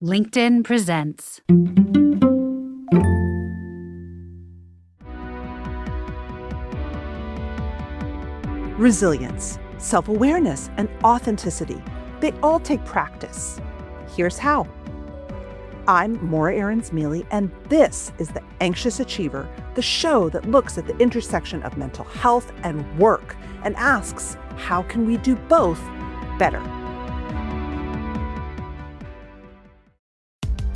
LinkedIn presents. Resilience, self-awareness, and authenticity. They all take practice. Here's how. I'm Maura Aarons-Mele, and this is The Anxious Achiever, the show that looks at the intersection of mental health and work and asks, how can we do both better?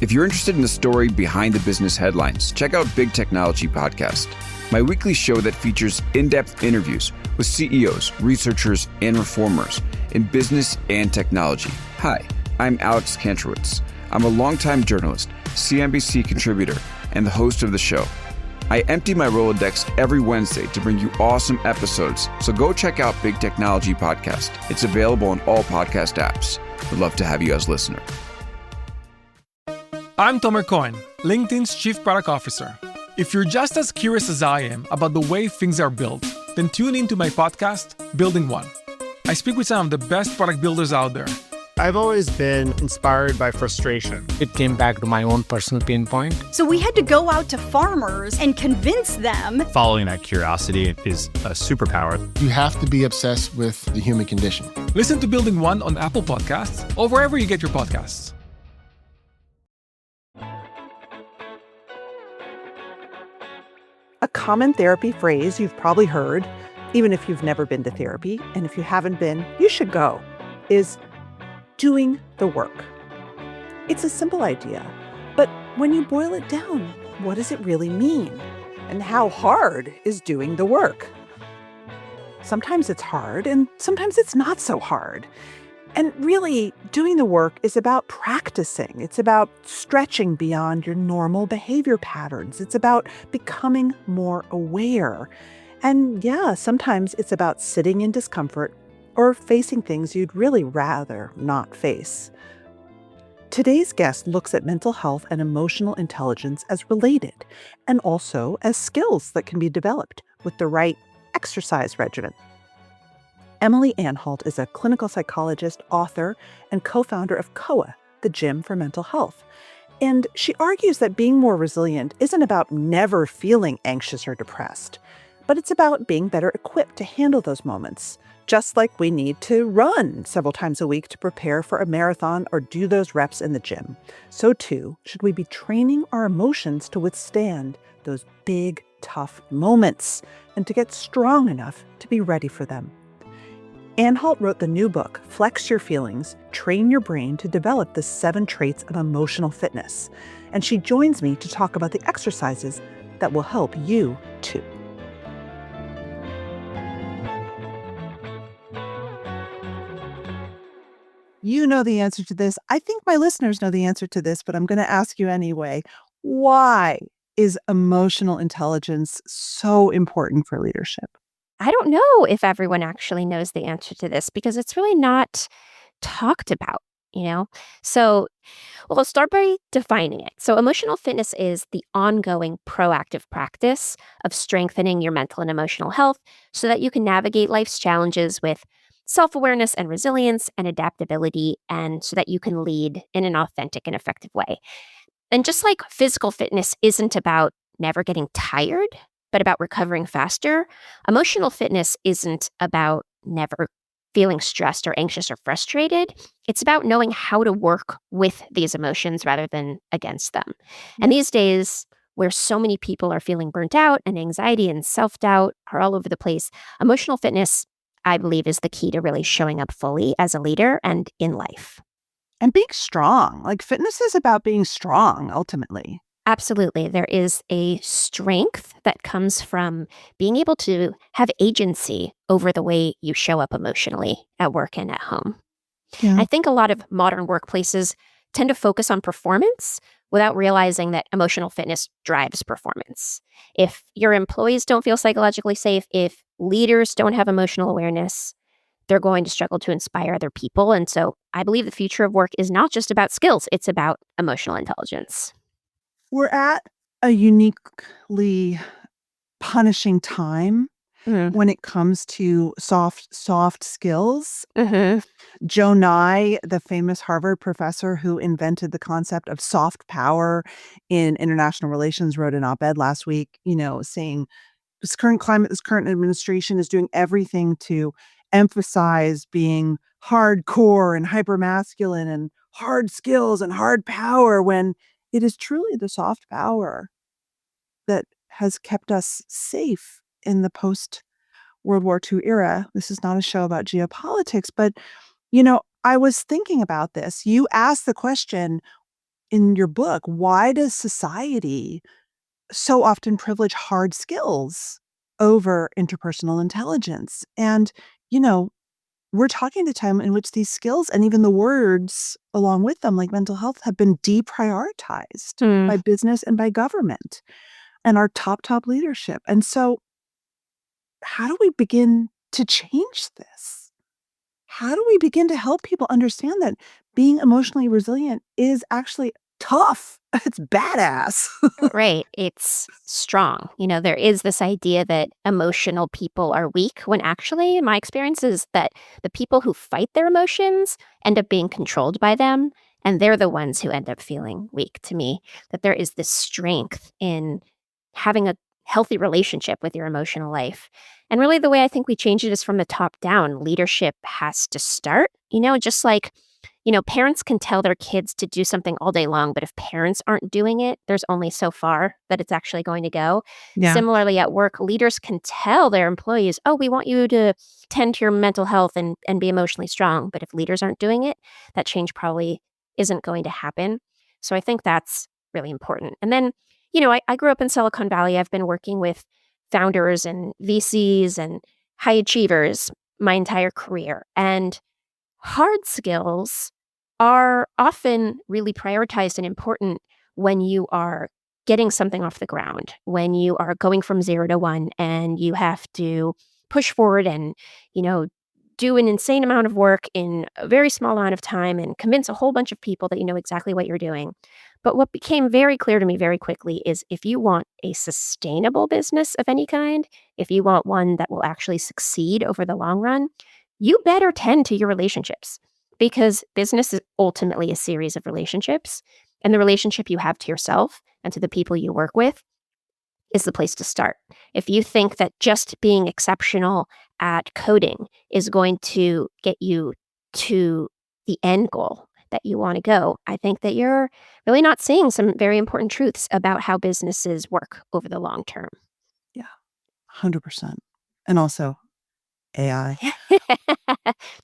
If you're interested in the story behind the business headlines, check out Big Technology Podcast, my weekly show that features in-depth interviews with CEOs, researchers, and reformers in business and technology. Hi, I'm Alex Kantrowitz. I'm a longtime journalist, CNBC contributor, and the host of the show. I empty my Rolodex every Wednesday to bring you awesome episodes, so go check out Big Technology Podcast. It's available on all podcast apps. We'd love to have you as a listener. I'm Tomer Cohen, LinkedIn's Chief Product Officer. If you're just as curious as I am about the way things are built, then tune into my podcast, Building One. I speak with some of the best product builders out there. I've always been inspired by frustration. It came back to my own personal pain point. So we had to go out to farmers and convince them. Following that curiosity is a superpower. You have to be obsessed with the human condition. Listen to Building One on Apple Podcasts or wherever you get your podcasts. A common therapy phrase you've probably heard, even if you've never been to therapy, and if you haven't been, you should go, is doing the work. It's a simple idea, but when you boil it down, what does it really mean? And how hard is doing the work? Sometimes it's hard, and sometimes it's not so hard. And really, doing the work is about practicing. It's about stretching beyond your normal behavior patterns. It's about becoming more aware. And yeah, sometimes it's about sitting in discomfort or facing things you'd really rather not face. Today's guest looks at mental health and emotional intelligence as related, and also as skills that can be developed with the right exercise regimen. Emily Anhalt is a clinical psychologist, author, and co-founder of COA, the Gym for Mental Health. And she argues that being more resilient isn't about never feeling anxious or depressed, but it's about being better equipped to handle those moments, just like we need to run several times a week to prepare for a marathon or do those reps in the gym. So too, should we be training our emotions to withstand those big, tough moments and to get strong enough to be ready for them. Anhalt wrote the new book, Flex Your Feelings, Train Your Brain to Develop the 7 Traits of Emotional Fitness. And she joins me to talk about the exercises that will help you too. You know the answer to this. I think my listeners know the answer to this, but I'm going to ask you anyway. Why is emotional intelligence so important for leadership? I don't know if everyone actually knows the answer to this because it's really not talked about, So, I'll start by defining it. So emotional fitness is the ongoing proactive practice of strengthening your mental and emotional health so that you can navigate life's challenges with self-awareness and resilience and adaptability, and so that you can lead in an authentic and effective way. And just like physical fitness isn't about never getting tired, but about recovering faster, emotional fitness isn't about never feeling stressed or anxious or frustrated. It's about knowing how to work with these emotions rather than against them. And these days, where so many people are feeling burnt out and anxiety and self-doubt are all over the place, emotional fitness, I believe, is the key to really showing up fully as a leader and in life. And being strong. Fitness is about being strong, ultimately. Absolutely. There is a strength that comes from being able to have agency over the way you show up emotionally at work and at home. Yeah. I think a lot of modern workplaces tend to focus on performance without realizing that emotional fitness drives performance. If your employees don't feel psychologically safe, if leaders don't have emotional awareness, they're going to struggle to inspire other people. And so I believe the future of work is not just about skills, it's about emotional intelligence. We're at a uniquely punishing time when it comes to soft skills. Mm-hmm. Joe Nye, the famous Harvard professor who invented the concept of soft power in international relations, wrote an op-ed last week, saying this current climate, this current administration is doing everything to emphasize being hardcore and hypermasculine and hard skills and hard power when it is truly the soft power that has kept us safe in the post-World War II era. This is not a show about geopolitics, but, I was thinking about this. You asked the question in your book, why does society so often privilege hard skills over interpersonal intelligence? And, you know, we're talking at a time in which these skills and even the words along with them, like mental health, have been deprioritized by business and by government and our top leadership. And so how do we begin to change this? How do we begin to help people understand that being emotionally resilient is actually tough? It's badass. Right. It's strong. There is this idea that emotional people are weak when actually, my experience is that the people who fight their emotions end up being controlled by them. And they're the ones who end up feeling weak to me. That there is this strength in having a healthy relationship with your emotional life. And really, the way I think we change it is from the top down. Leadership has to start, just like parents can tell their kids to do something all day long, but if parents aren't doing it, there's only so far that it's actually going to go. Yeah. Similarly, at work, leaders can tell their employees, oh, we want you to tend to your mental health and be emotionally strong. But if leaders aren't doing it, that change probably isn't going to happen. So I think that's really important. And then, I grew up in Silicon Valley. I've been working with founders and VCs and high achievers my entire career. And hard skills are often really prioritized and important when you are getting something off the ground, when you are going from 0 to 1 and you have to push forward and, do an insane amount of work in a very small amount of time and convince a whole bunch of people that you know exactly what you're doing. But what became very clear to me very quickly is if you want a sustainable business of any kind, if you want one that will actually succeed over the long run, you better tend to your relationships because business is ultimately a series of relationships. And the relationship you have to yourself and to the people you work with is the place to start. If you think that just being exceptional at coding is going to get you to the end goal that you want to go, I think that you're really not seeing some very important truths about how businesses work over the long term. Yeah, 100%. And also AI.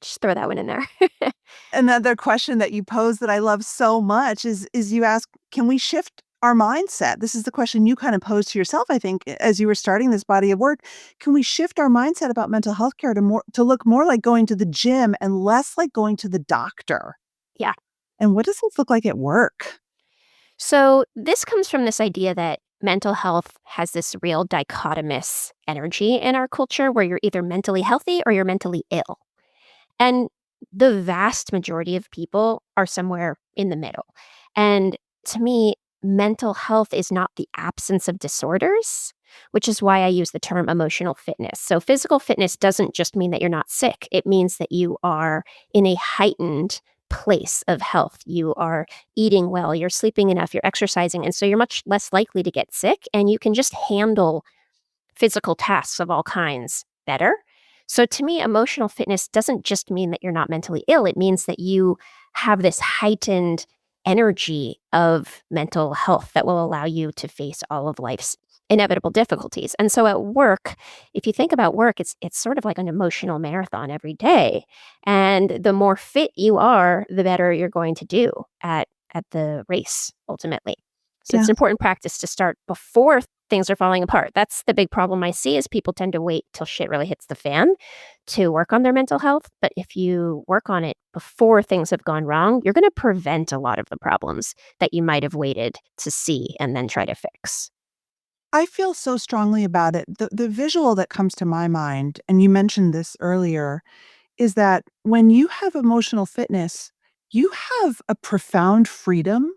Just throw that one in there. Another question that you pose that I love so much is you ask, can we shift our mindset? This is the question you kind of posed to yourself, I think, as you were starting this body of work. Can we shift our mindset about mental health care to look more like going to the gym and less like going to the doctor? Yeah. And what does this look like at work? So this comes from this idea that mental health has this real dichotomous energy in our culture where you're either mentally healthy or you're mentally ill. And the vast majority of people are somewhere in the middle. And to me, mental health is not the absence of disorders, which is why I use the term emotional fitness. So physical fitness doesn't just mean that you're not sick. It means that you are in a heightened place of health. You are eating well, you're sleeping enough, you're exercising. And so you're much less likely to get sick and you can just handle physical tasks of all kinds better. So to me, emotional fitness doesn't just mean that you're not mentally ill. It means that you have this heightened energy of mental health that will allow you to face all of life's inevitable difficulties. And so at work, if you think about work, it's sort of like an emotional marathon every day. And the more fit you are, the better you're going to do at the race ultimately. So it's an important practice to start before things are falling apart. That's the big problem I see is people tend to wait till shit really hits the fan to work on their mental health. But if you work on it before things have gone wrong, you're going to prevent a lot of the problems that you might have waited to see and then try to fix. I feel so strongly about it. The visual that comes to my mind, and you mentioned this earlier, is that when you have emotional fitness, you have a profound freedom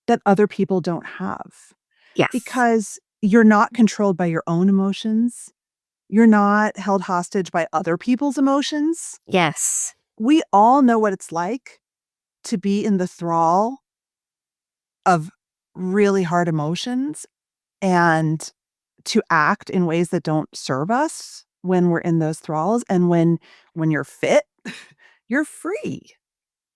that other people don't have. Yes. Because you're not controlled by your own emotions. You're not held hostage by other people's emotions. Yes. We all know what it's like to be in the thrall of really hard emotions and to act in ways that don't serve us when we're in those thralls. And when you're fit, you're free.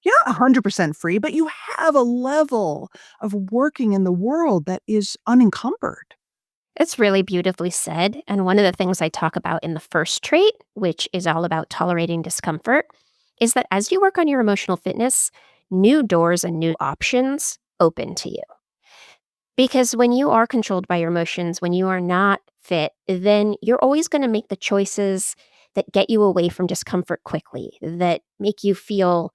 You're not 100% free, but you have a level of working in the world that is unencumbered. It's really beautifully said. And one of the things I talk about in the first trait, which is all about tolerating discomfort, is that as you work on your emotional fitness, new doors and new options open to you. Because when you are controlled by your emotions, when you are not fit, then you're always going to make the choices that get you away from discomfort quickly, that make you feel,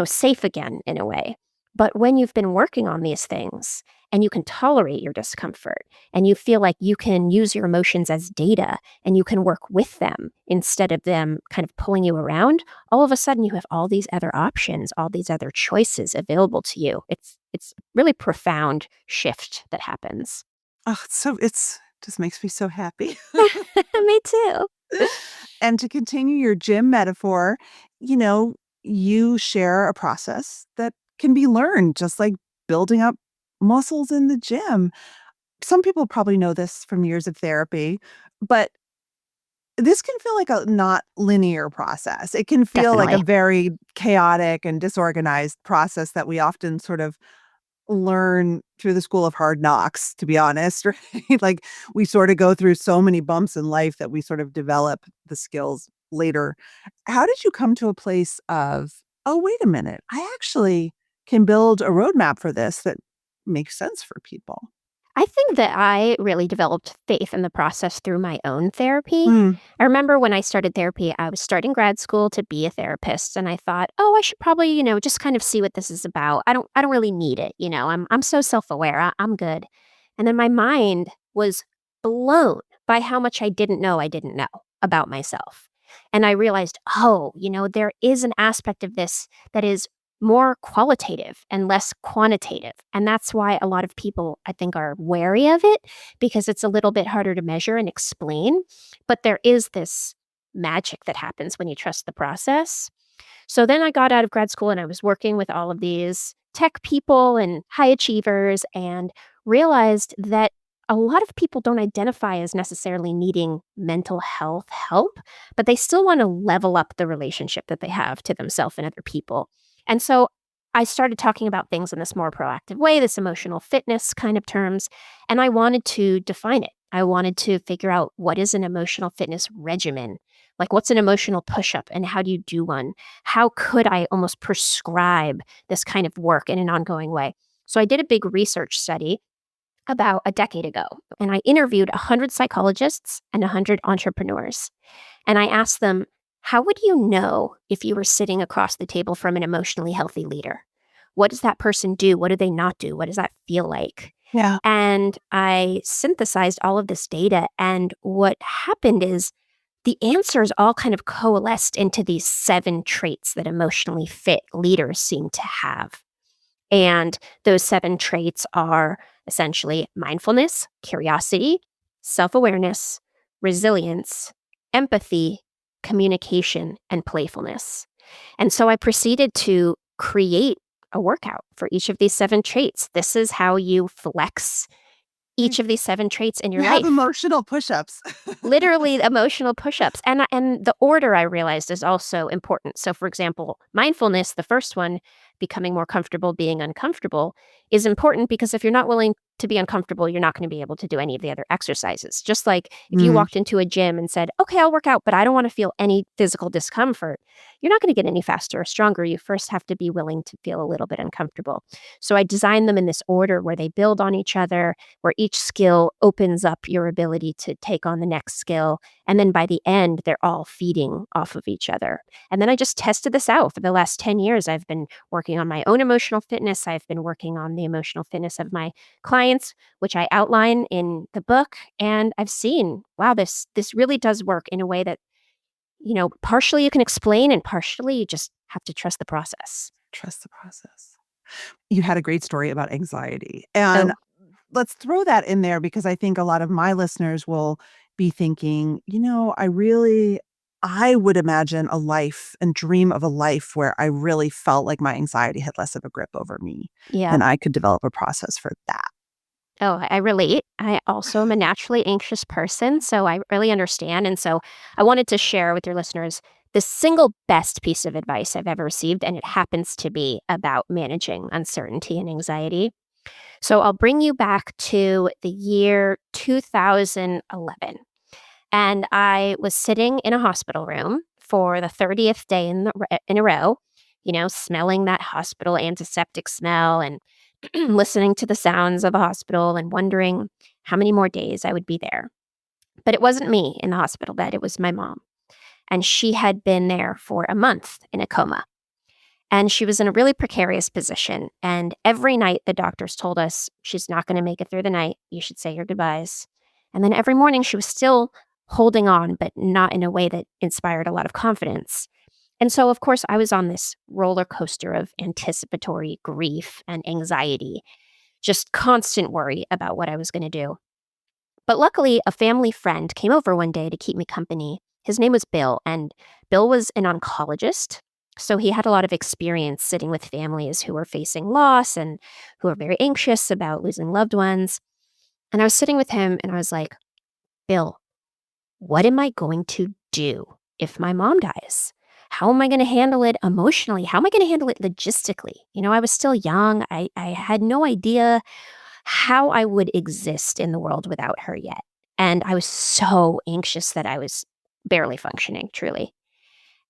safe again in a way. But when you've been working on these things and you can tolerate your discomfort and you feel like you can use your emotions as data and you can work with them instead of them kind of pulling you around, all of a sudden you have all these other options, all these other choices available to you. It's really profound shift that happens. Oh, it's just makes me so happy. Me too. And to continue your gym metaphor, you share a process that can be learned, just like building up muscles in the gym. Some people probably know this from years of therapy, but this can feel like a not linear process. It can feel like a Definitely. very chaotic and disorganized process that we often sort of learn through the school of hard knocks, to be honest, right? Like, we sort of go through so many bumps in life that we sort of develop the skills later. How did you come to a place of, "Oh, wait a minute, I actually can build a roadmap for this that makes sense for people?" I think that I really developed faith in the process through my own therapy. Mm, I remember when I started therapy, I was starting grad school to be a therapist and I thought, "Oh, I should probably, just kind of see what this is about. I don't really need it, I'm so self-aware. I'm good." And then my mind was blown by how much I didn't know about myself. And I realized, "Oh, there is an aspect of this that is more qualitative and less quantitative." And that's why a lot of people, I think, are wary of it because it's a little bit harder to measure and explain. But there is this magic that happens when you trust the process. So then I got out of grad school and I was working with all of these tech people and high achievers and realized that a lot of people don't identify as necessarily needing mental health help, but they still want to level up the relationship that they have to themselves and other people. And so I started talking about things in this more proactive way, this emotional fitness kind of terms, and I wanted to define it. I wanted to figure out what is an emotional fitness regimen? Like, what's an emotional push up and how do you do one? How could I almost prescribe this kind of work in an ongoing way? So I did a big research study about a decade ago, and I interviewed 100 psychologists and 100 entrepreneurs. And I asked them, how would you know if you were sitting across the table from an emotionally healthy leader? What does that person do? What do they not do? What does that feel like? yeah. And I synthesized all of this data. And what happened is the answers all kind of coalesced into these 7 traits that emotionally fit leaders seem to have. And those 7 traits are essentially mindfulness, curiosity, self awareness, resilience, empathy, communication, and playfulness. And so I proceeded to create a workout for each of these 7 traits. This is how you flex each of these 7 traits in your You have life. emotional push-ups. Literally emotional push-ups. And the order I realized is also important. So for example, mindfulness, the first one, becoming more comfortable being uncomfortable, is important because if you're not willing to be uncomfortable, you're not going to be able to do any of the other exercises. Just like if you Mm, walked into a gym and said, "Okay, I'll work out, but I don't want to feel any physical discomfort," you're not going to get any faster or stronger. You first have to be willing to feel a little bit uncomfortable. So I designed them in this order where they build on each other, where each skill opens up your ability to take on the next skill. And then by the end, they're all feeding off of each other. And then I just tested this out for the last 10 years. I've been working on my own emotional fitness. I've been working on the emotional fitness of my clients, which I outline in the book. And I've seen, wow, this really does work in a way that, partially you can explain and partially you just have to trust the process. trust the process. You had a great story about anxiety, and Oh, let's throw that in there because I think a lot of my listeners will be thinking, I would imagine a life and dream of a life where I really felt like my anxiety had less of a grip over me. Yeah. And I could develop a process for that. Oh, I relate. I also am a naturally anxious person, so I really understand. And so I wanted to share with your listeners the single best piece of advice I've ever received, and it happens to be about managing uncertainty and anxiety. So I'll bring you back to the year 2011. And I was sitting in a hospital room for the 30th day in a row, smelling that hospital antiseptic smell and listening to the sounds of the hospital and wondering how many more days I would be there. But it wasn't me in the hospital bed, it was my mom. And she had been there for a month in a coma. And she was in a really precarious position. And every night the doctors told us she's not going to make it through the night. You should say your goodbyes. And then every morning she was still holding on, but not in a way that inspired a lot of confidence. And so, of course, I was on this roller coaster of anticipatory grief and anxiety, just constant worry about what I was going to do. But luckily, a family friend came over one day to keep me company. His name was Bill, and Bill was an oncologist. So he had a lot of experience sitting with families who were facing loss and who were very anxious about losing loved ones. And I was sitting with him and I was like, Bill, what am I going to do if my mom dies? How am I going to handle it emotionally? How am I going to handle it logistically? I was still young. I had no idea how I would exist in the world without her yet. And I was so anxious that I was barely functioning, truly.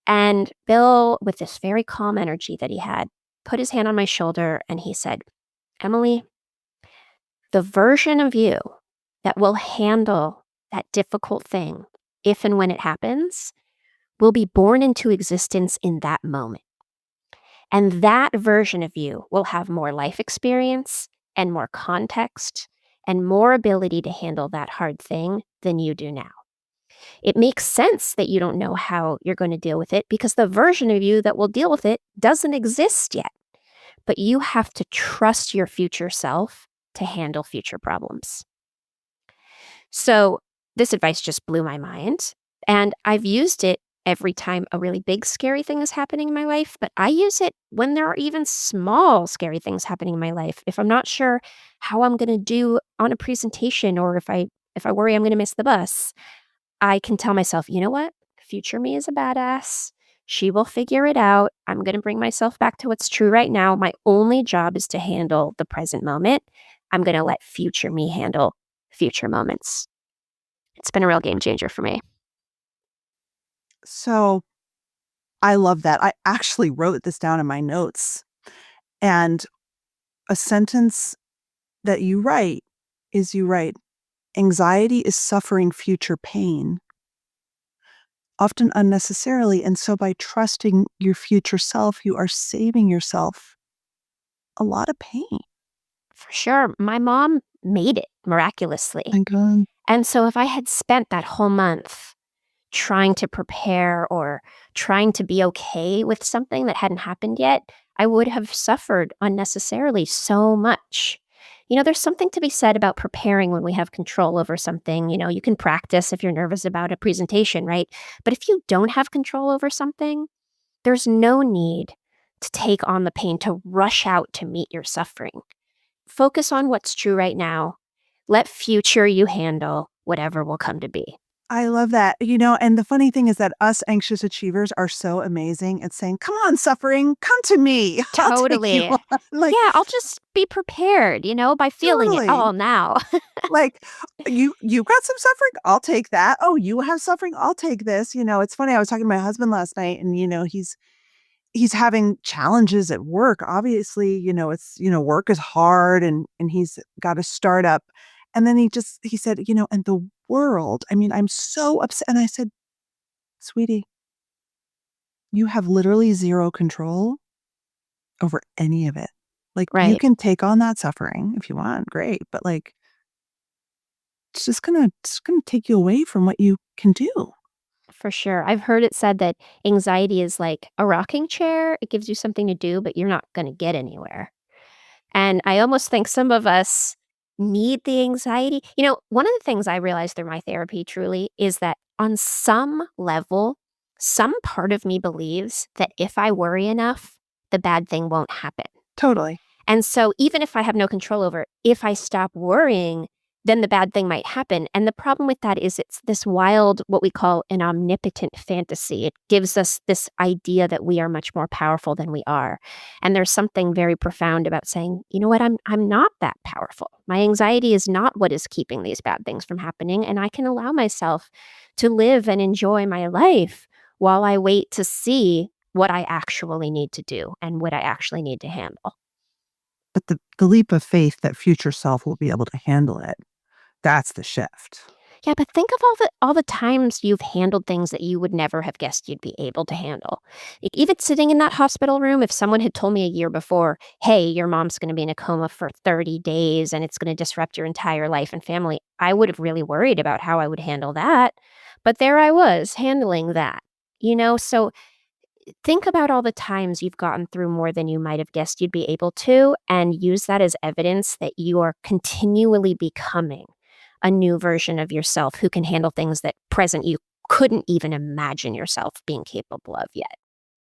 And Bill, with this very calm energy that he had, put his hand on my shoulder and he said, Emily, the version of you that will handle that difficult thing, if and when it happens, will be born into existence in that moment. And that version of you will have more life experience and more context and more ability to handle that hard thing than you do now. It makes sense that you don't know how you're going to deal with it because the version of you that will deal with it doesn't exist yet. But you have to trust your future self to handle future problems. So this advice just blew my mind. And I've used it every time a really big scary thing is happening in my life, but I use it when there are even small scary things happening in my life. If I'm not sure how I'm going to do on a presentation or if I worry I'm going to miss the bus, I can tell myself, you know what? Future me is a badass. She will figure it out. I'm going to bring myself back to what's true right now. My only job is to handle the present moment. I'm going to let future me handle future moments. It's been a real game changer for me. So I love that. I actually wrote this down in my notes. And a sentence that you write is anxiety is suffering future pain, often unnecessarily. And so by trusting your future self, you are saving yourself a lot of pain. For sure. My mom made it miraculously. My God. And so if I had spent that whole month trying to prepare or trying to be okay with something that hadn't happened yet, I would have suffered unnecessarily so much. There's something to be said about preparing when we have control over something. You can practice if you're nervous about a presentation, right? But if you don't have control over something, there's no need to take on the pain, to rush out to meet your suffering. Focus on what's true right now. Let future you handle whatever will come to be. I love that. And the funny thing is that us anxious achievers are so amazing at saying, come on, suffering, come to me. Totally. I'll just be prepared, by feeling it all now. Like, you got some suffering? I'll take that. Oh, you have suffering? I'll take this. It's funny. I was talking to my husband last night and, he's having challenges at work. Obviously, it's, work is hard and he's got a startup. And then he said, and the world, I'm so upset. And I said, sweetie, you have literally zero control over any of it. Like, you can take on that suffering if you want, great. But like, it's just gonna take you away from what you can do. For sure. I've heard it said that anxiety is like a rocking chair. It gives you something to do, but you're not going to get anywhere. And I almost think some of us need the anxiety. One of the things I realized through my therapy truly is that on some level, some part of me believes that if I worry enough, the bad thing won't happen. Totally. And so even if I have no control over it, if I stop worrying, then the bad thing might happen. And the problem with that is it's this wild, what we call an omnipotent fantasy. It gives us this idea that we are much more powerful than we are. And there's something very profound about saying, you know what, I'm not that powerful. My anxiety is not what is keeping these bad things from happening. And I can allow myself to live and enjoy my life while I wait to see what I actually need to do and what I actually need to handle. But the leap of faith that future self will be able to handle it, that's the shift. Yeah, but think of all the times you've handled things that you would never have guessed you'd be able to handle. Like even sitting in that hospital room, if someone had told me a year before, hey, your mom's going to be in a coma for 30 days and it's going to disrupt your entire life and family, I would have really worried about how I would handle that. But there I was handling that, So think about all the times you've gotten through more than you might have guessed you'd be able to, and use that as evidence that you are continually becoming a new version of yourself who can handle things that present you couldn't even imagine yourself being capable of yet.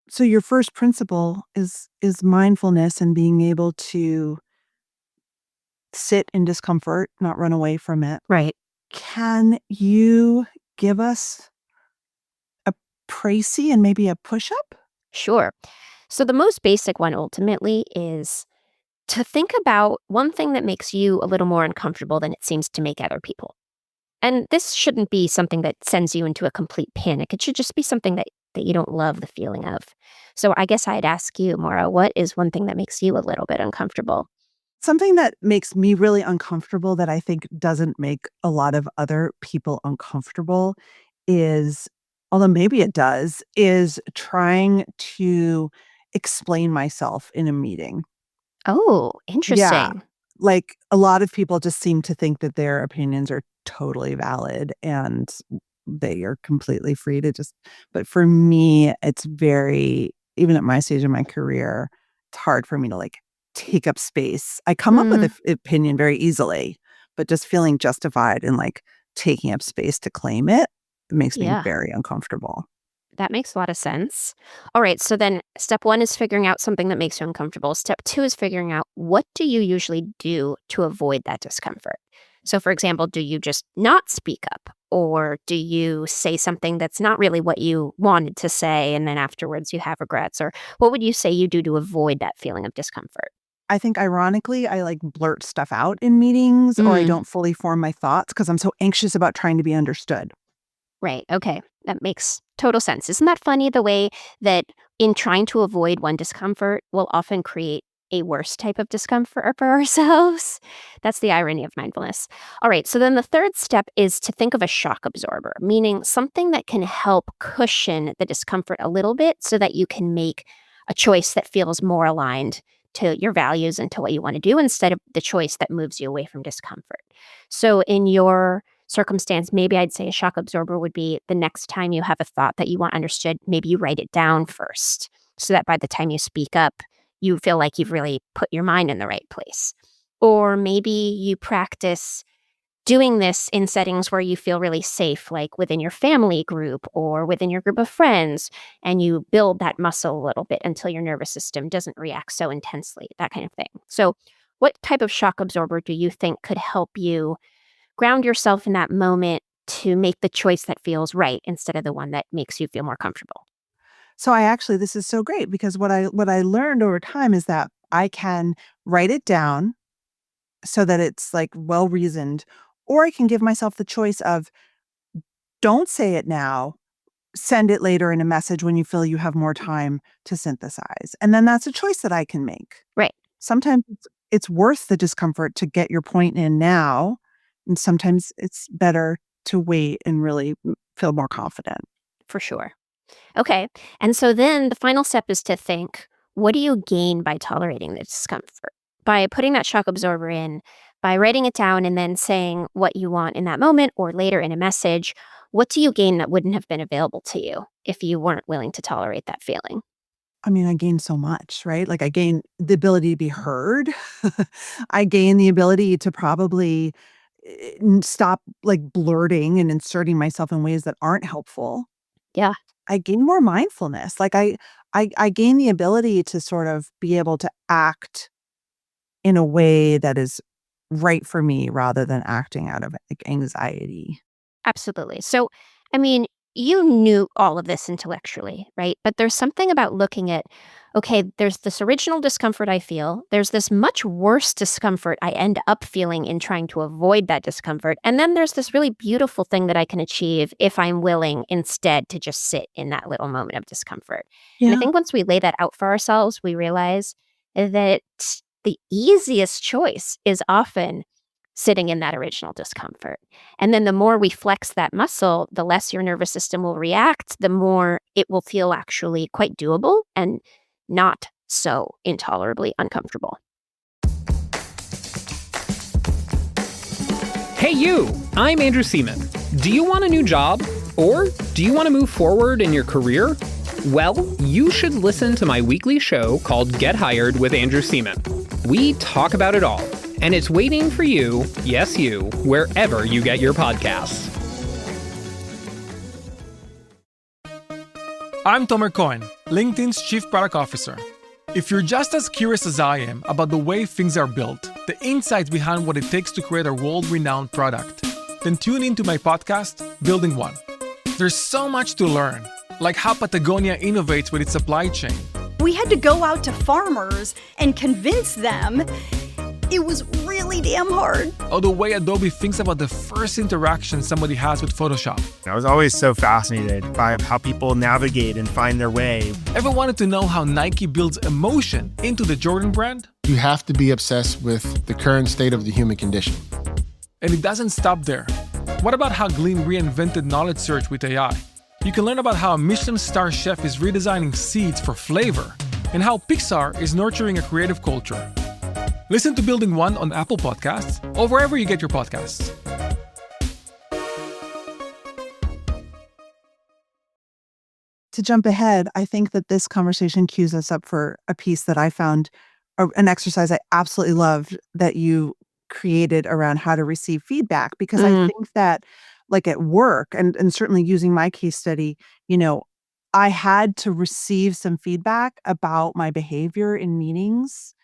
So your first principle is mindfulness and being able to sit in discomfort, not run away from it. Right. Can you give us a précis and maybe a push-up? Sure. So the most basic one ultimately is to think about one thing that makes you a little more uncomfortable than it seems to make other people. And this shouldn't be something that sends you into a complete panic. It should just be something that you don't love the feeling of. So I guess I'd ask you, Maura, what is one thing that makes you a little bit uncomfortable? Something that makes me really uncomfortable that I think doesn't make a lot of other people uncomfortable is, although maybe it does, is trying to explain myself in a meeting. Oh, Yeah. interesting. Like, a lot of people just seem to think that their opinions are totally valid and they are completely free to just but for me, it's very even at my stage in my career, it's hard for me to, like, take up space. I come up with Mm, a opinion very easily, but just feeling justified in, like, taking up space to claim it makes me yeah. very uncomfortable. That makes a lot of sense. All right, so then step 1 is figuring out something that makes you uncomfortable. Step 2 is figuring out what do you usually do to avoid that discomfort. So for example, do you just not speak up or do you say something that's not really what you wanted to say and then afterwards you have regrets, or what would you say you do to avoid that feeling of discomfort? I think ironically, I, like, blurt stuff out in meetings or I Mm. don't fully form my thoughts because 'cause I'm so anxious about trying to be understood. Right. Okay. That makes total sense. Isn't that funny the way that in trying to avoid one discomfort, we'll often create a worse type of discomfort for ourselves? That's the irony of mindfulness. All right. So then the third step is to think of a shock absorber, meaning something that can help cushion the discomfort a little bit so that you can make a choice that feels more aligned to your values and to what you want to do instead of the choice that moves you away from discomfort. So in your circumstance, maybe I'd say a shock absorber would be the next time you have a thought that you want understood, maybe you write it down first so that by the time you speak up, you feel like you've really put your mind in the right place. Or maybe you practice doing this in settings where you feel really safe, like within your family group or within your group of friends, and you build that muscle a little bit until your nervous system doesn't react so intensely, that kind of thing. So, what type of shock absorber do you think could help you ground yourself in that moment to make the choice that feels right instead of the one that makes you feel more comfortable? So I actually this is so great because what I learned over time is that I can write it down so that it's, like, well reasoned, or I can give myself the choice of don't say it now, send it later in a message when you feel you have more time to synthesize. And then that's a choice that I can make. Right, Sometimes it's worth the discomfort to get your point in now, and sometimes it's better to wait and really feel more confident. for sure. Okay. And so then the final step is to think, what do you gain by tolerating the discomfort? By putting that shock absorber in, by writing it down and then saying what you want in that moment or later in a message, what do you gain that wouldn't have been available to you if you weren't willing to tolerate that feeling? I mean, I gain so much, right? Like I gain the ability to be heard. I gain the ability to probably stop like blurting and inserting myself in ways that aren't helpful. Yeah. I gain more mindfulness. Like I gain the ability to sort of be able to act in a way that is right for me rather than acting out of like anxiety. Absolutely. So, I mean, you knew all of this intellectually, right? But there's something about looking at, okay, there's this original discomfort I feel. There's this much worse discomfort I end up feeling in trying to avoid that discomfort. And then there's this really beautiful thing that I can achieve if I'm willing instead to just sit in that little moment of discomfort. And I Yeah. think once we lay that out for ourselves, we realize that the easiest choice is often sitting in that original discomfort. And then the more we flex that muscle, the less your nervous system will react, the more it will feel actually quite doable and not so intolerably uncomfortable. Hey, you! I'm Andrew Seaman. Do you want a new job? Or do you want to move forward in your career? Well, you should listen to my weekly show called Get Hired with Andrew Seaman. We talk about it all. And it's waiting for you, yes you, wherever you get your podcasts. I'm Tomer Cohen, LinkedIn's Chief Product Officer. If you're just as curious as I am about the way things are built, the insights behind what it takes to create a world-renowned product, then tune into my podcast, Building One. There's so much to learn, like how Patagonia innovates with its supply chain. We had to go out to farmers and convince them. It was really damn hard. Or the way Adobe thinks about the first interaction somebody has with Photoshop. I was always so fascinated by how people navigate and find their way. Ever wanted to know how Nike builds emotion into the Jordan brand? You have to be obsessed with the current state of the human condition. And it doesn't stop there. What about how Glean reinvented knowledge search with AI? You can learn about how a Michelin star chef is redesigning seeds for flavor and how Pixar is nurturing a creative culture. Listen to Building One on Apple Podcasts or wherever you get your podcasts. To jump ahead, I think that this conversation cues us up for a piece that I found, an exercise I absolutely loved that you created around how to receive feedback. Because I think that like at work and certainly using my case study, I had to receive some feedback about my behavior in meetings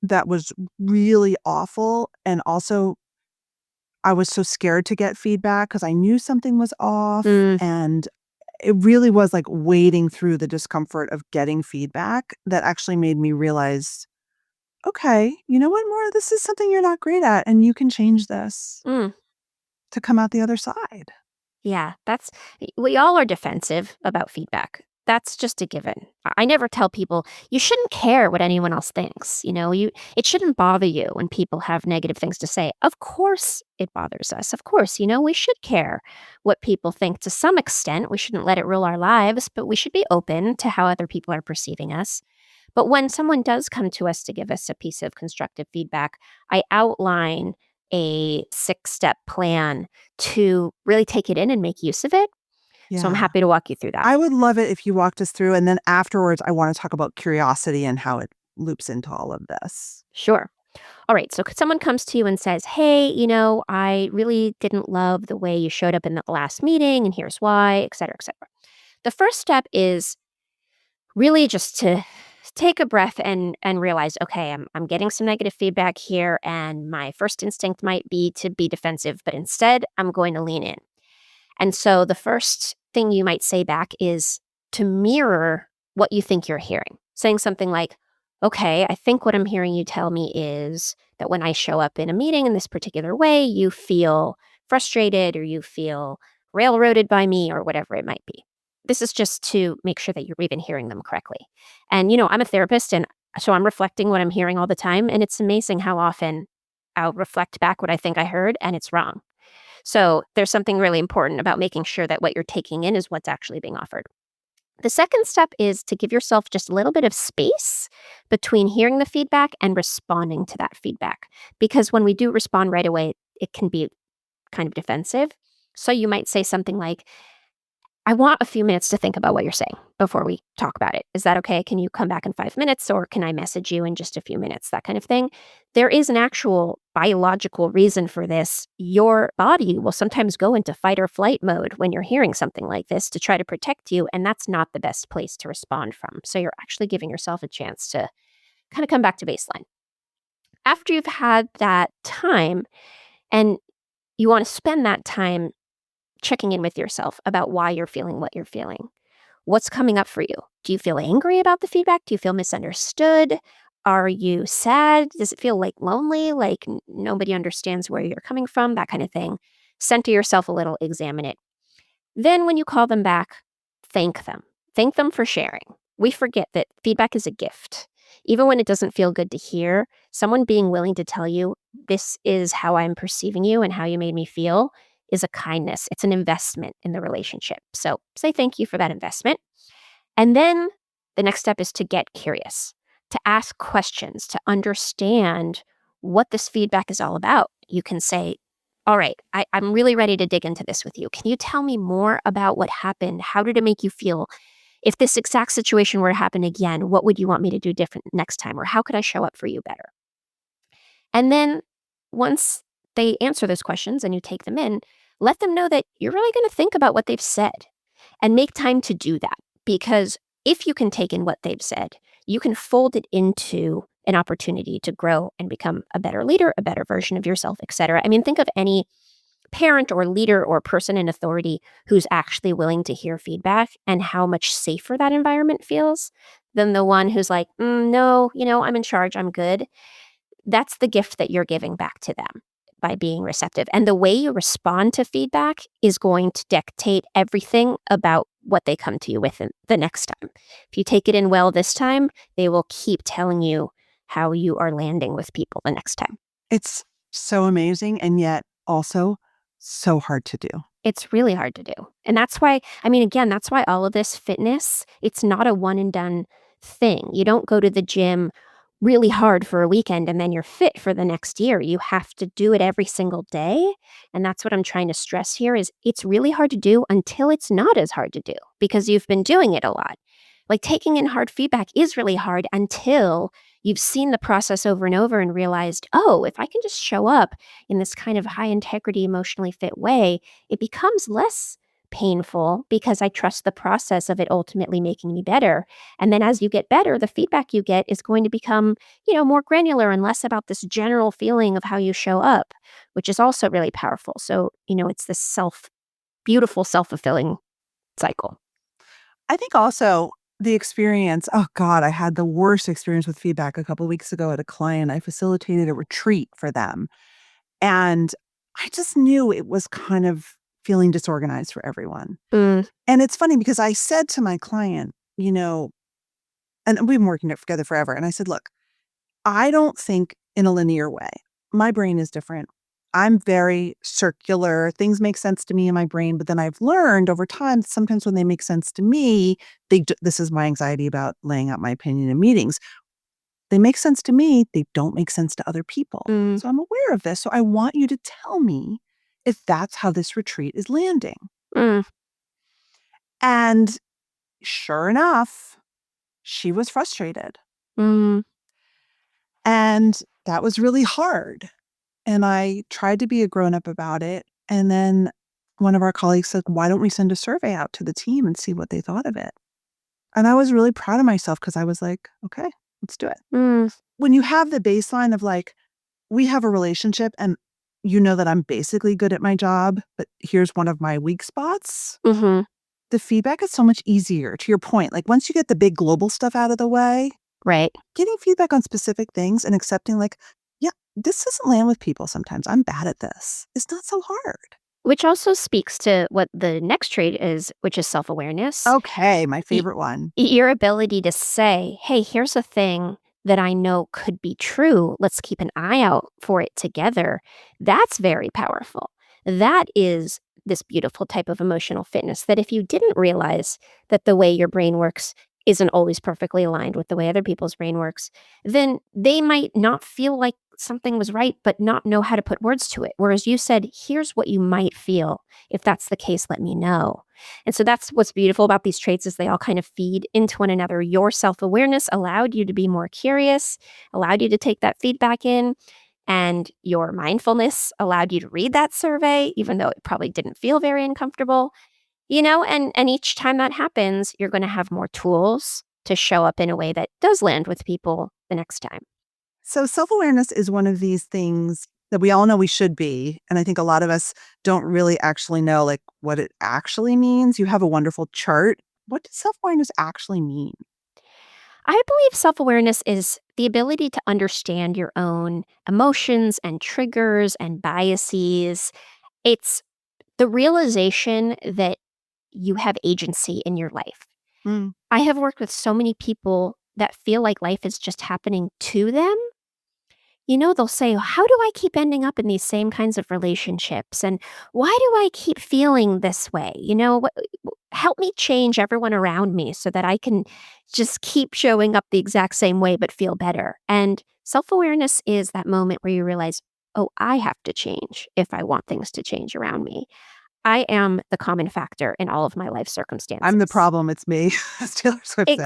that was really awful. And also I was so scared to get feedback because I knew something was off. And it really was like wading through the discomfort of getting feedback that actually made me realize, okay, you know what, Maura, this is something you're not great at and you can change this to come out the other side. Yeah, we all are defensive about feedback. That's just a given. I never tell people you shouldn't care what anyone else thinks. It shouldn't bother you when people have negative things to say. Of course it bothers us. Of course, we should care what people think to some extent. We shouldn't let it rule our lives, but we should be open to how other people are perceiving us. But when someone does come to us to give us a piece of constructive feedback, I outline a 6-step plan to really take it in and make use of it. Yeah. So I'm happy to walk you through that. I would love it if you walked us through. And then afterwards, I want to talk about curiosity and how it loops into all of this. Sure. All right. So someone comes to you and says, hey, I really didn't love the way you showed up in the last meeting, and here's why, et cetera, et cetera. The first step is really just to take a breath and realize, okay, I'm getting some negative feedback here, and my first instinct might be to be defensive, but instead I'm going to lean in. And so the first thing you might say back is to mirror what you think you're hearing. Saying something like, okay, I think what I'm hearing you tell me is that when I show up in a meeting in this particular way, you feel frustrated or you feel railroaded by me or whatever it might be. This is just to make sure that you're even hearing them correctly. And, I'm a therapist, and so I'm reflecting what I'm hearing all the time. And it's amazing how often I'll reflect back what I think I heard and it's wrong. So there's something really important about making sure that what you're taking in is what's actually being offered. The second step is to give yourself just a little bit of space between hearing the feedback and responding to that feedback. Because when we do respond right away, it can be kind of defensive. So you might say something like, I want a few minutes to think about what you're saying before we talk about it. Is that okay? Can you come back in 5 minutes, or can I message you in just a few minutes? That kind of thing. There is an actual biological reason for this. Your body will sometimes go into fight or flight mode when you're hearing something like this to try to protect you, and that's not the best place to respond from. So you're actually giving yourself a chance to kind of come back to baseline. After you've had that time and you want to spend that time checking in with yourself about why you're feeling what you're feeling. What's coming up for you? Do you feel angry about the feedback? Do you feel misunderstood? Are you sad? Does it feel like lonely, like nobody understands where you're coming from? That kind of thing. Center yourself a little, examine it. Then when you call them back, thank them. Thank them for sharing. We forget that feedback is a gift. Even when it doesn't feel good to hear, someone being willing to tell you, this is how I'm perceiving you and how you made me feel, is a kindness. It's an investment in the relationship. So say thank you for that investment. And then the next step is to get curious, to ask questions, to understand what this feedback is all about. You can say, all right, I'm really ready to dig into this with you. Can you tell me more about what happened? How did it make you feel? If this exact situation were to happen again, what would you want me to do different next time? Or how could I show up for you better? And then once they answer those questions and you take them in, let them know that you're really going to think about what they've said and make time to do that. Because if you can take in what they've said, you can fold it into an opportunity to grow and become a better leader, a better version of yourself, etc. I mean, think of any parent or leader or person in authority who's actually willing to hear feedback and how much safer that environment feels than the one who's like, no, I'm in charge, I'm good. That's the gift that you're giving back to them by being receptive. And the way you respond to feedback is going to dictate everything about what they come to you with the next time. If you take it in well this time, they will keep telling you how you are landing with people the next time. It's so amazing and yet also so hard to do. It's really hard to do. And that's why, that's why all of this fitness, it's not a one and done thing. You don't go to the gym really hard for a weekend and then you're fit for the next year. You have to do it every single day. And that's what I'm trying to stress here is it's really hard to do until it's not as hard to do because you've been doing it a lot. Like taking in hard feedback is really hard until you've seen the process over and over and realized, oh, if I can just show up in this kind of high integrity, emotionally fit way, it becomes less painful because I trust the process of it ultimately making me better. And then as you get better, the feedback you get is going to become, more granular and less about this general feeling of how you show up, which is also really powerful. So, it's this beautiful self-fulfilling cycle. I think also the experience, oh God, I had the worst experience with feedback a couple of weeks ago at a client. I facilitated a retreat for them. And I just knew it was kind of feeling disorganized for everyone. And it's funny because I said to my client, and we've been working together forever. And I said, look, I don't think in a linear way. My brain is different. I'm very circular. Things make sense to me in my brain, but then I've learned over time that sometimes when they make sense to me, this is my anxiety about laying out my opinion in meetings. They make sense to me. They don't make sense to other people. So I'm aware of this. So I want you to tell me if that's how this retreat is landing. And sure enough, she was frustrated. And that was really hard. And I tried to be a grown-up about it. And then one of our colleagues said, why don't we send a survey out to the team and see what they thought of it? And I was really proud of myself because I was like, okay, let's do it. When you have the baseline of like, we have a relationship and you know that I'm basically good at my job, but here's one of my weak spots. The feedback is so much easier. To your point, like once you get the big global stuff out of the way, right? Getting feedback on specific things and accepting like, yeah, this doesn't land with people sometimes. I'm bad at this. It's not so hard. Which also speaks to what the next trait is, which is self-awareness. Okay, my favorite one. Your ability to say, hey, here's a thing that I know could be true. Let's keep an eye out for it together. That's very powerful. That is this beautiful type of emotional fitness that if you didn't realize that the way your brain works isn't always perfectly aligned with the way other people's brain works, then they might not feel like something was right, but not know how to put words to it. Whereas you said, here's what you might feel. If that's the case, let me know. And so that's what's beautiful about these traits is they all kind of feed into one another. Your self-awareness allowed you to be more curious, allowed you to take that feedback in, and your mindfulness allowed you to read that survey, even though it probably didn't feel very uncomfortable. And each time that happens, you're going to have more tools to show up in a way that does land with people the next time. So self-awareness is one of these things that we all know we should be. And I think a lot of us don't really actually know like what it actually means. You have a wonderful chart. What does self-awareness actually mean? I believe self-awareness is the ability to understand your own emotions and triggers and biases. It's the realization that you have agency in your life. I have worked with so many people that feel like life is just happening to them. They'll say, how do I keep ending up in these same kinds of relationships? And why do I keep feeling this way? Help me change everyone around me so that I can just keep showing up the exact same way, but feel better. And self-awareness is that moment where you realize, oh, I have to change if I want things to change around me. I am the common factor in all of my life circumstances. I'm the problem. It's me, as Taylor Swift said.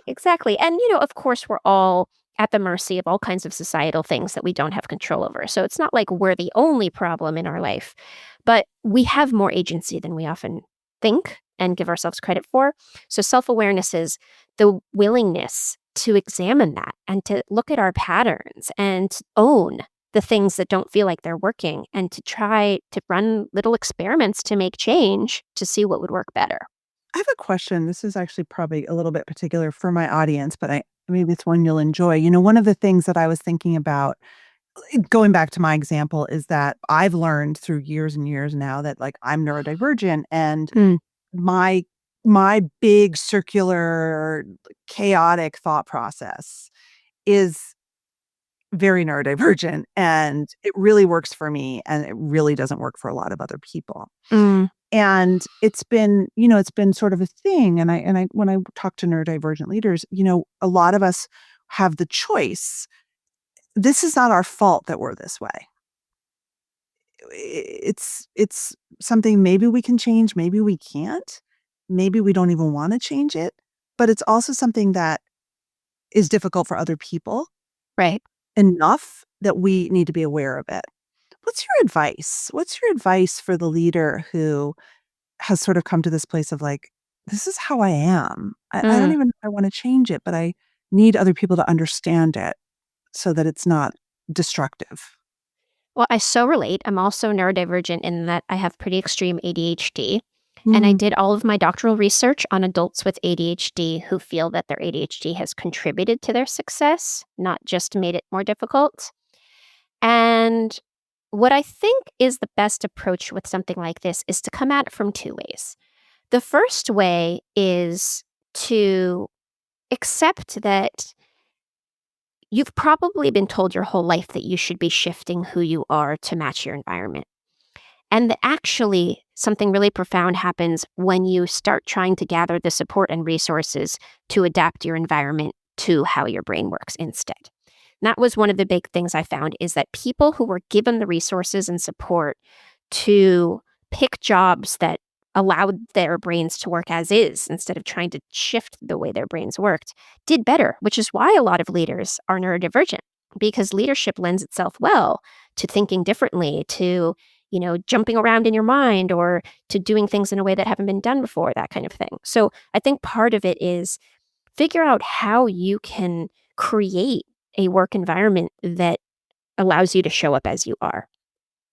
Exactly. And, of course, we're all at the mercy of all kinds of societal things that we don't have control over. So it's not like we're the only problem in our life, but we have more agency than we often think and give ourselves credit for. So self-awareness is the willingness to examine that and to look at our patterns and own the things that don't feel like they're working and to try to run little experiments to make change to see what would work better. I have a question. This is actually probably a little bit particular for my audience, but maybe it's one you'll enjoy. One of the things that I was thinking about, going back to my example, is that I've learned through years and years now that like I'm neurodivergent, and my big circular chaotic thought process is very neurodivergent, and it really works for me and it really doesn't work for a lot of other people. And it's been sort of a thing. And I when I talk to neurodivergent leaders, a lot of us have the choice. This is not our fault that we're this way. It's something maybe we can change, maybe we can't. Maybe we don't even want to change it, but it's also something that is difficult for other people. Right. Enough that we need to be aware of it. What's your advice? What's your advice for the leader who has sort of come to this place of like, this is how I am. I don't even know if I want to change it, but I need other people to understand it so that it's not destructive. Well, I so relate. I'm also neurodivergent in that I have pretty extreme ADHD. And I did all of my doctoral research on adults with ADHD who feel that their ADHD has contributed to their success, not just made it more difficult. And what I think is the best approach with something like this is to come at it from two ways. The first way is to accept that you've probably been told your whole life that you should be shifting who you are to match your environment. And that actually something really profound happens when you start trying to gather the support and resources to adapt your environment to how your brain works instead. And that was one of the big things I found is that people who were given the resources and support to pick jobs that allowed their brains to work as is instead of trying to shift the way their brains worked did better, which is why a lot of leaders are neurodivergent, because leadership lends itself well to thinking differently, to jumping around in your mind, or to doing things in a way that haven't been done before, that kind of thing. So I think part of it is figure out how you can create a work environment that allows you to show up as you are.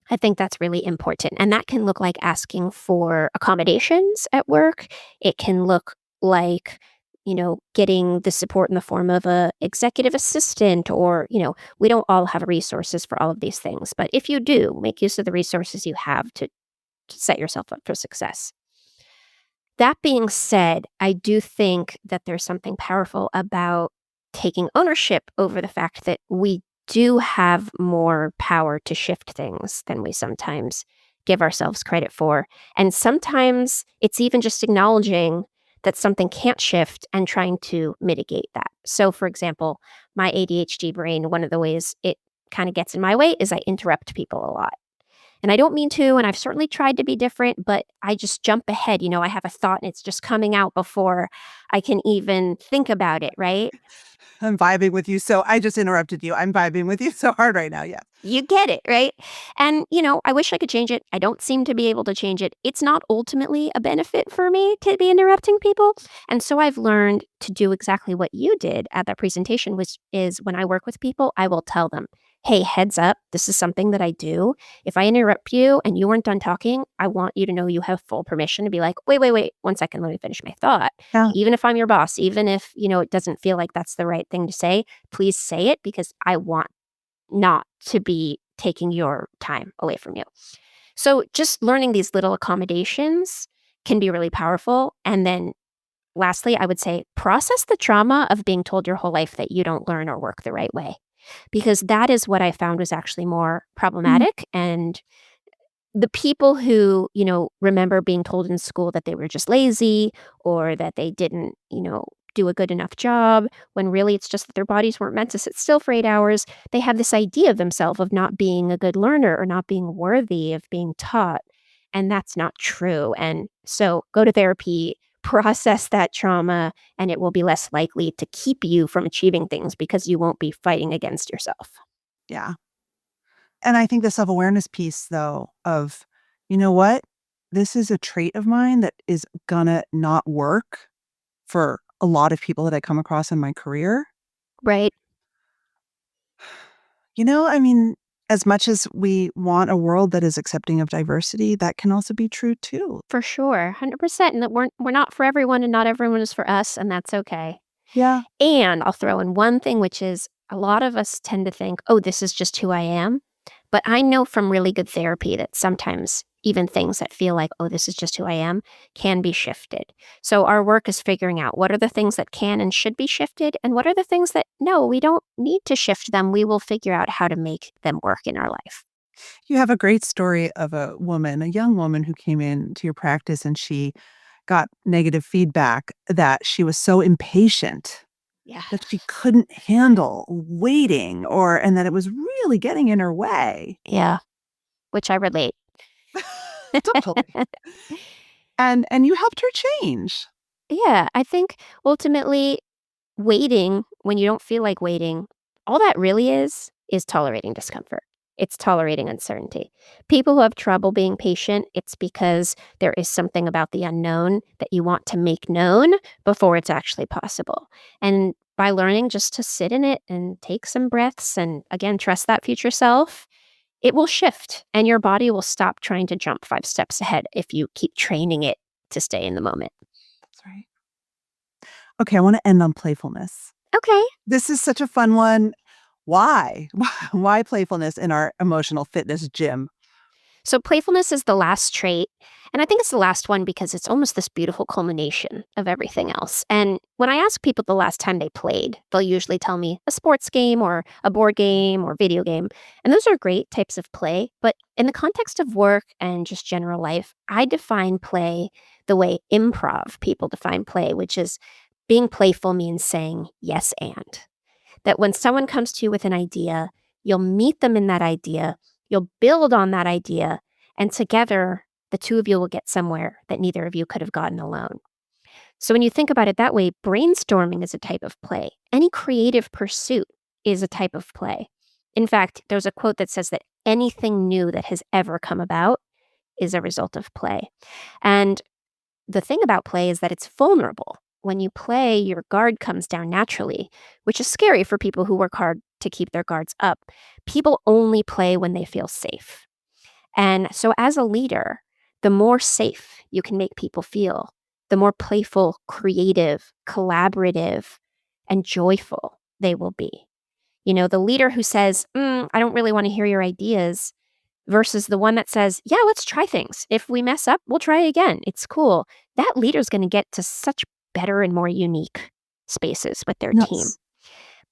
I think that's really important. And that can look like asking for accommodations at work. It can look like getting the support in the form of a executive assistant, or, we don't all have resources for all of these things. But if you do, make use of the resources you have to set yourself up for success. That being said, I do think that there's something powerful about taking ownership over the fact that we do have more power to shift things than we sometimes give ourselves credit for. And sometimes it's even just acknowledging that something can't shift and trying to mitigate that. So, for example, my ADHD brain, one of the ways it kind of gets in my way is I interrupt people a lot. And I don't mean to, and I've certainly tried to be different, but I just jump ahead. I have a thought and it's just coming out before I can even think about it, right? I'm vibing with you. So I just interrupted you. I'm vibing with you so hard right now. Yeah. You get it, right? And, I wish I could change it. I don't seem to be able to change it. It's not ultimately a benefit for me to be interrupting people. And so I've learned to do exactly what you did at that presentation, which is when I work with people, I will tell them, hey, heads up, this is something that I do. If I interrupt you and you weren't done talking, I want you to know you have full permission to be like, wait, 1 second, let me finish my thought. Yeah. Even if I'm your boss, even if, it doesn't feel like that's the right thing to say, please say it because I want not to be taking your time away from you. So just learning these little accommodations can be really powerful. And then lastly, I would say process the trauma of being told your whole life that you don't learn or work the right way, because that is what I found was actually more problematic. And the people who, remember being told in school that they were just lazy or that they didn't, do a good enough job, when really it's just that their bodies weren't meant to sit still for 8 hours. They have this idea of themselves of not being a good learner or not being worthy of being taught. And that's not true. And so go to therapy, process that trauma, and it will be less likely to keep you from achieving things because you won't be fighting against yourself. Yeah. And I think the self-awareness piece, though, of, you know what? This is a trait of mine that is gonna not work for a lot of people that I come across in my career. Right. I mean, as much as we want a world that is accepting of diversity, that can also be true too. For sure. 100%. And that we're not for everyone and not everyone is for us. And that's okay. Yeah. And I'll throw in one thing, which is a lot of us tend to think, oh, this is just who I am. But I know from really good therapy that sometimes even things that feel like, oh, this is just who I am, can be shifted. So our work is figuring out what are the things that can and should be shifted, and what are the things that, no, we don't need to shift them. We will figure out how to make them work in our life. You have a great story of a young woman who came into your practice and she got negative feedback that she was so impatient. Yeah. That she couldn't handle waiting and that it was really getting in her way. Yeah. Which I relate. Totally. And you helped her change. Yeah. I think ultimately waiting when you don't feel like waiting, all that really is tolerating discomfort. It's tolerating uncertainty. People who have trouble being patient, it's because there is something about the unknown that you want to make known before it's actually possible. And by learning just to sit in it and take some breaths and, again, trust that future self, it will shift and your body will stop trying to jump 5 steps ahead if you keep training it to stay in the moment. That's right. Okay, I want to end on playfulness. Okay. This is such a fun one. Why? Why playfulness in our emotional fitness gym? So playfulness is the last trait. And I think it's the last one because it's almost this beautiful culmination of everything else. And when I ask people the last time they played, they'll usually tell me a sports game or a board game or video game. And those are great types of play. But in the context of work and just general life, I define play the way improv people define play, which is being playful means saying yes and. That when someone comes to you with an idea, you'll meet them in that idea, you'll build on that idea, and together, the two of you will get somewhere that neither of you could have gotten alone. So when you think about it that way, brainstorming is a type of play. Any creative pursuit is a type of play. In fact, there's a quote that says that anything new that has ever come about is a result of play. And the thing about play is that it's vulnerable. When you play, your guard comes down naturally, which is scary for people who work hard to keep their guards up. People only play when they feel safe. And so as a leader, the more safe you can make people feel, the more playful, creative, collaborative, and joyful they will be. The leader who says, I don't really want to hear your ideas, versus the one that says, yeah, let's try things. If we mess up, we'll try again. It's cool. That leader's going to get to such better and more unique spaces with their team.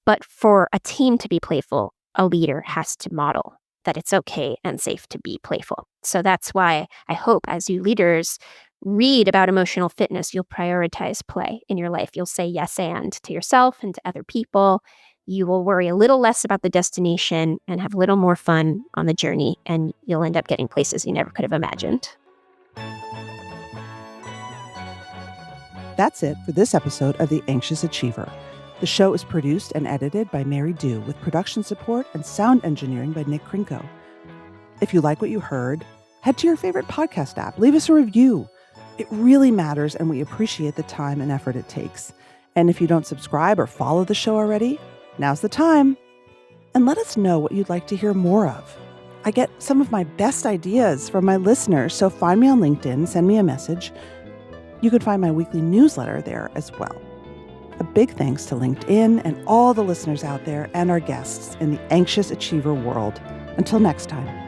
But for a team to be playful, a leader has to model that it's okay and safe to be playful. So that's why I hope as you leaders read about emotional fitness, you'll prioritize play in your life. You'll say yes and to yourself and to other people. You will worry a little less about the destination and have a little more fun on the journey, and you'll end up getting places you never could have imagined. That's it for this episode of The Anxious Achiever. The show is produced and edited by Mary Dew with production support and sound engineering by Nick Krinko. If you like what you heard, head to your favorite podcast app. Leave us a review. It really matters, and we appreciate the time and effort it takes. And if you don't subscribe or follow the show already, now's the time. And let us know what you'd like to hear more of. I get some of my best ideas from my listeners, so find me on LinkedIn, send me a message. You can find my weekly newsletter there as well. A big thanks to LinkedIn and all the listeners out there and our guests in the Anxious Achiever world. Until next time.